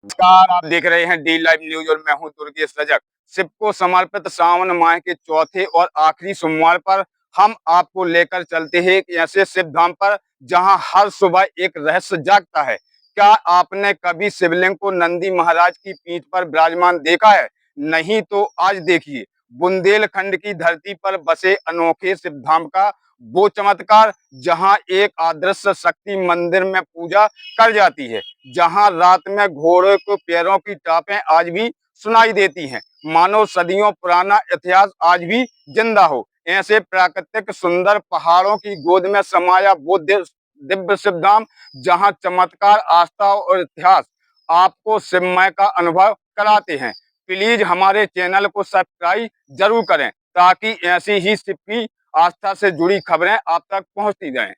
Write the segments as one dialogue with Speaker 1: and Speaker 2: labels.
Speaker 1: नमस्कार, आप देख रहे हैं डी लाइव न्यूज और मैं हूं दुर्गेश रजक। शिव को समर्पित सावन माह के चौथे और आखिरी सोमवार पर हम आपको लेकर चलते हैं एक ऐसे शिव धाम पर जहां हर सुबह एक रहस्य जागता है। क्या आपने कभी शिवलिंग को नंदी महाराज की पीठ पर विराजमान देखा है? नहीं तो आज देखिए बुंदेलखंड की धरती पर बसे अनोखे शिव धाम का वो चमत्कार, जहां एक अदृश्य शक्ति मंदिर में पूजा कर जाती है, जहां रात में घोड़े को पैरों की टापें आज भी सुनाई देती हैं, मानो सदियों पुराना इतिहास आज भी जिंदा हो। ऐसे प्राकृतिक सुंदर पहाड़ों की गोद में समाया वो दिव्य शिवधाम, जहां चमत्कार, आस्था और इतिहास आपको शिवमय का अनुभव कराते हैं। प्लीज हमारे चैनल को सब्सक्राइब जरूर करें ताकि ऐसी ही शिव की आस्था से जुड़ी खबरें आप तक पहुंचती रहें।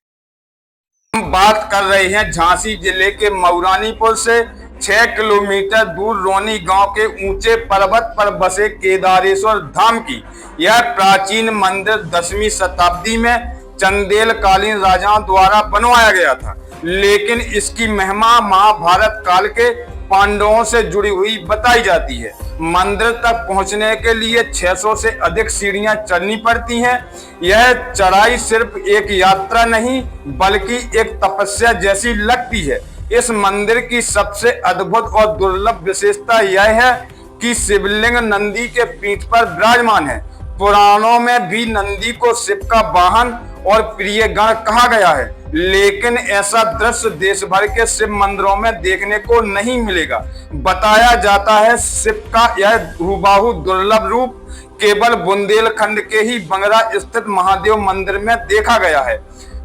Speaker 1: हम बात कर रहे हैं झांसी जिले के मऊरानीपुर से 6 किलोमीटर दूर रोनी गांव के ऊंचे पर्वत पर बसे केदारेश्वर धाम की। यह प्राचीन मंदिर 10वीं शताब्दी में चंदेल कालीन राजाओं द्वारा बनवाया गया था, लेकिन इसकी महिमा महाभारत काल के पांडवों से जुड़ी हुई बताई जाती है। मंदिर तक पहुंचने के लिए 600 से अधिक सीढ़ियां चढ़नी पड़ती हैं। यह चढ़ाई सिर्फ एक यात्रा नहीं बल्कि एक तपस्या जैसी लगती है। इस मंदिर की सबसे अद्भुत और दुर्लभ विशेषता यह है कि शिवलिंग नंदी के पीठ पर विराजमान है। पुराणों में भी नंदी को शिव का वाहन और प्रिय गण कहा गया है, लेकिन ऐसा दृश्य देश भर के शिव मंदिरों में देखने को नहीं मिलेगा। बताया जाता है शिव का यह हुबहू दुर्लभ रूप केवल बुंदेलखंड के ही बंगरा स्थित महादेव मंदिर में देखा गया है।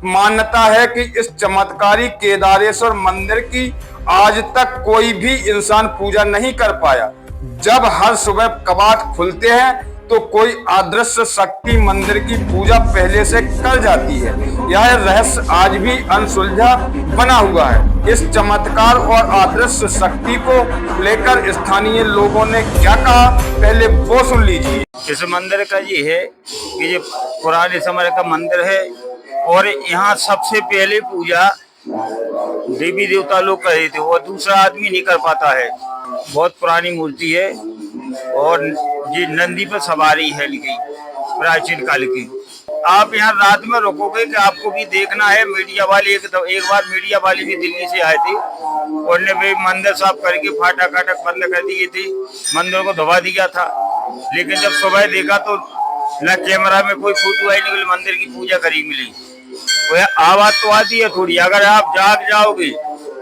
Speaker 1: मान्यता है कि इस चमत्कारी केदारेश्वर मंदिर की आज तक कोई भी इंसान पूजा नहीं कर पाया। जब हर सुबह कपाट खुलते हैं तो कोई अदृश्य शक्ति मंदिर की पूजा पहले से कर जाती है। यह रहस्य आज भी अनसुलझा बना हुआ है। इस चमत्कार और अदृश्य शक्ति को लेकर स्थानीय लोगों ने क्या कहा, पहले वो सुन लीजिए।
Speaker 2: इस मंदिर का ये है कि ये पुराने समय का मंदिर है और यहाँ सबसे पहले पूजा देवी देवता लोग कर रहे थे और दूसरा आदमी नहीं कर पाता है। बहुत पुरानी मूर्ति है और ये नंदी पर सवारी है लिखी प्राचीन काल की। आप यहाँ रात में रुकोगे कि आपको भी देखना है। मीडिया वाले एक बार मीडिया वाले भी दिल्ली से आए थे, उन्होंने भी मंदिर साफ करके फाटक फाटक बंद कर दिए थे, मंदिर को धोवा दिया था। लेकिन जब सुबह देखा तो न कैमरा में कोई फोटो आई निकली, मंदिर की पूजा करी मिली। वह आवाज तो आती है थोड़ी, अगर आप जाग जाओगे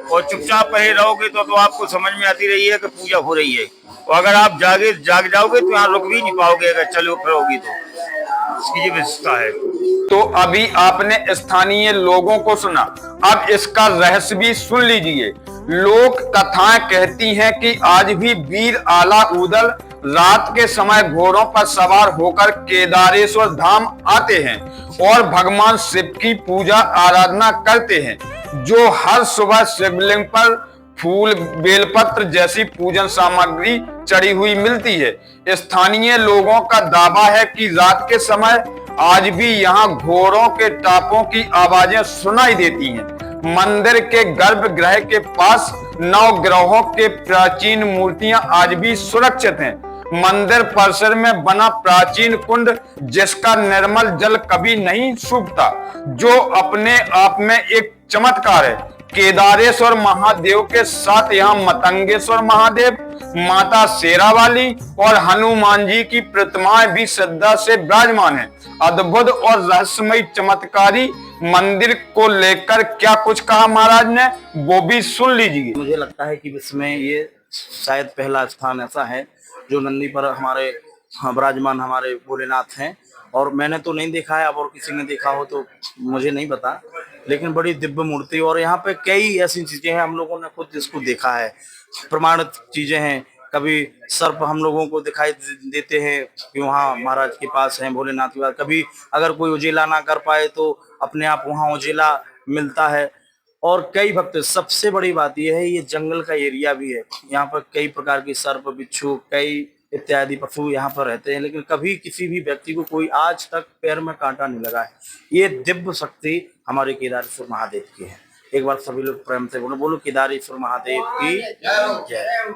Speaker 2: और चुपचाप पड़े रहोगे तो आपको समझ में आती रही है कि पूजा हो रही है। और अगर आप जाग जाओगे तो यहाँ रुक भी नहीं पाओगे, अगर चलो फिरोगी तो। इसकी ये विशेषता है।
Speaker 1: तो अभी आपने स्थानीय लोगों को सुना, अब इसका रहस्य भी सुन लीजिए। लोक कथाएं कहती हैं कि आज भी वीर आला ऊदल रात के समय घोड़ों पर सवार होकर केदारेश्वर धाम आते हैं और भगवान शिव की पूजा आराधना करते हैं, जो हर सुबह शिवलिंग पर फूल बेलपत्र जैसी पूजन सामग्री चढ़ी हुई मिलती है। स्थानीय लोगों का दावा है कि रात के समय आज भी यहाँ घोड़ों के टापों की आवाजें सुनाई देती हैं। मंदिर के गर्भगृह के पास 9 ग्रहों के प्राचीन मूर्तियां आज भी सुरक्षित हैं। मंदिर परिसर में बना प्राचीन कुंड, जिसका निर्मल जल कभी नहीं सूखता, जो अपने आप में एक चमत्कार है। केदारेश्वर महादेव के साथ यहाँ मतंगेश्वर महादेव, माता शेरावाली और हनुमान जी की प्रतिमाएं भी श्रद्धा से विराजमान है। अद्भुत और रहस्यमय चमत्कारी मंदिर को लेकर क्या कुछ कहा महाराज ने, वो भी सुन लीजिए।
Speaker 3: मुझे लगता है कि विश्व में ये शायद पहला स्थान ऐसा है जो नंदी पर हमारे विराजमान हमारे भोलेनाथ हैं। और मैंने तो नहीं देखा है, अब और किसी ने देखा हो तो मुझे नहीं पता, लेकिन बड़ी दिव्य मूर्ति। और यहाँ पे कई ऐसी चीजें हैं, हम लोगों ने खुद इसको देखा है, प्रमाणित चीजें हैं। कभी सर्प हम लोगों को दिखाई देते हैं कि वहाँ महाराज के पास है, भोलेनाथ के पास। कभी अगर कोई उजेला ना कर पाए तो अपने आप वहाँ उजेला मिलता है। और कई भक्त, सबसे बड़ी बात यह है ये जंगल का एरिया भी है। यहाँ पर कई प्रकार के सर्प, बिच्छू, कई इत्यादि पशु यहाँ पर रहते हैं, लेकिन कभी किसी भी व्यक्ति को कोई आज तक पैर में कांटा नहीं लगा है। ये दिव्य शक्ति हमारे केदारेश्वर महादेव की है। एक बार सभी लोग प्रेम से बोलो, बोलो केदारेश्वर महादेव की जय।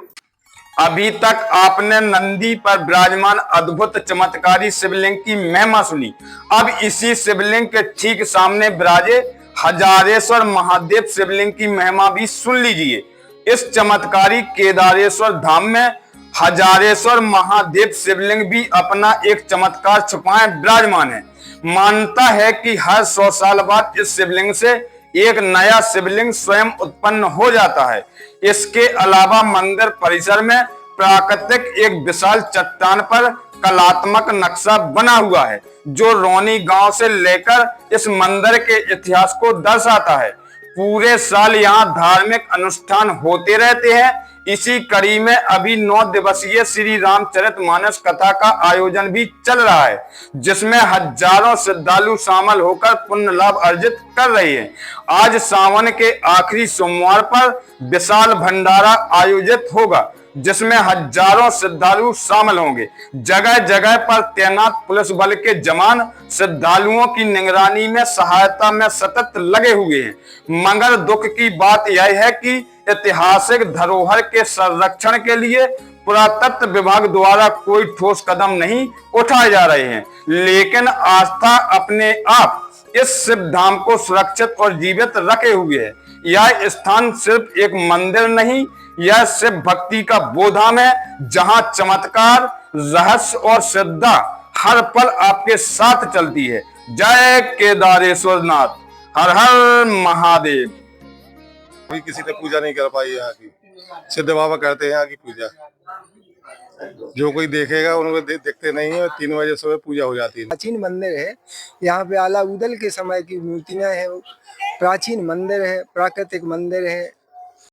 Speaker 1: अभी तक आपने नंदी पर विराजमान अद्भुत चमत्कारी शिवलिंग की महिमा सुनी। अब इसी शिवलिंग के ठीक सामने विराजे हजारेश्वर महादेव शिवलिंग की महिमा भी सुन लीजिए। इस चमत्कारी केदारेश्वर धाम में हजारेश्वर महादेव शिवलिंग भी अपना एक चमत्कार छुपाए विराजमान है। मानता है कि हर 100 साल बाद इस शिवलिंग से एक नया शिवलिंग स्वयं उत्पन्न हो जाता है। इसके अलावा मंदिर परिसर में प्राकृतिक एक विशाल चट्टान पर कलात्मक नक्शा बना हुआ है, जो रोनी गांव से लेकर इस मंदिर के इतिहास को दर्शाता है। पूरे साल यहाँ धार्मिक अनुष्ठान होते रहते हैं। इसी कड़ी में अभी 9 दिवसीय श्री रामचरितमानस कथा का आयोजन भी चल रहा है, जिसमें हजारों श्रद्धालु शामिल होकर पुण्य लाभ अर्जित कर रहे हैं। आज सावन के आखिरी सोमवार पर विशाल भंडारा आयोजित होगा, जिसमें हजारों श्रद्धालु शामिल होंगे। जगह जगह पर तैनात पुलिस बल के जवान श्रद्धालुओं की निगरानी में सहायता में सतत लगे हुए हैं। मगर दुख की बात यह है कि ऐतिहासिक धरोहर के संरक्षण के लिए पुरातत्व विभाग द्वारा कोई ठोस कदम नहीं उठाए जा रहे हैं। लेकिन आस्था अपने आप इस शिव धाम को सुरक्षित और जीवित रखे हुए है। यह स्थान सिर्फ एक मंदिर नहीं, यह शिव भक्ति का बोधाम है, जहां चमत्कार, रहस्य और श्रद्धा हर पल आपके साथ चलती है। जय केदारेश्वर नाथ, हर हर महादेव।
Speaker 4: अभी किसी ने पूजा नहीं कर पाई यहाँ की। सिद्ध बाबा करते हैं यहाँ की पूजा। जो कोई देखेगा उनको देखते नहीं है। 3 बजे सुबह पूजा हो जाती है।
Speaker 5: प्राचीन मंदिर है, यहाँ पे आला उदल के समय की मूर्तियां हैं। प्राचीन मंदिर है, प्राकृतिक मंदिर है।